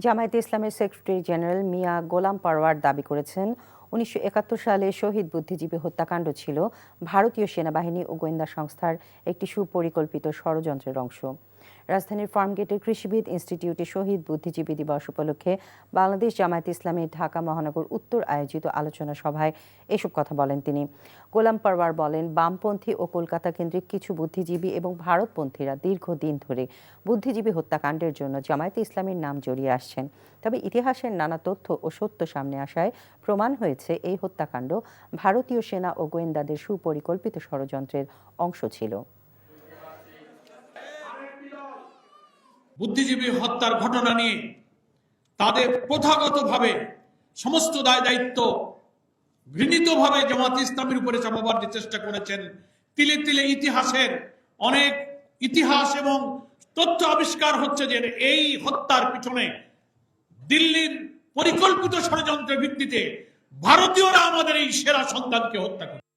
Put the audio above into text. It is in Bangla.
জামায়াতে ইসলামের সেক্রেটারি জেনারেল মিয়া গোলাম পরওয়ার দাবি করেছেন ১৯৭১ সালে শহীদ বুদ্ধিজীবী হত্যাকাণ্ড ছিল ভারতীয় সেনাবাহিনী ও গোয়েন্দা সংস্থার একটি সুপরিকল্পিত ষড়যন্ত্রের অংশ। রাজধানীর ফার্মগেটের কৃষিবিদ ইনস্টিটিউটে শহীদ বুদ্ধিজীবী দিবস উপলক্ষে বাংলাদেশ জামায়াতে ইসলামী ঢাকা মহানগর উত্তর আয়োজিত আলোচনা সভায় এসব কথা বলেন তিনি। গোলাম পরওয়ার বলেন, বামপন্থী ও কলকাতা কেন্দ্রিক কিছু বুদ্ধিজীবী এবং ভারতপন্থীরা দীর্ঘদিন ধরে বুদ্ধিজীবী হত্যাকাণ্ডের জন্য জামায়াতে ইসলামীর নাম জড়িয়ে আসছেন। তবে ইতিহাসের নানা তথ্য ও সত্য সামনে আসায় প্রমাণ হয়েছে এই হত্যাকাণ্ড ভারতীয় সেনা ও গোয়েন্দাদের সুপরিকল্পিত ষড়যন্ত্রের অংশ ছিল। বুদ্ধিজীবী হত্যার ঘটনা নিয়ে তাদের প্রথাগতভাবে সমস্ত দায় দায়িত্ব ঘৃণিতভাবে জামায়াতে ইসলামীর উপরে চাপাবার যে চেষ্টা করেছেন, তিলে তিলে ইতিহাসের অনেক ইতিহাস এবং তথ্য আবিষ্কার হচ্ছে যে এই হত্যার পিছনে দিল্লির পরিকল্পিত ষড়যন্ত্রের ভিত্তিতে ভারতীয়রা আমাদের এই সেরা সন্তানকে হত্যা করে।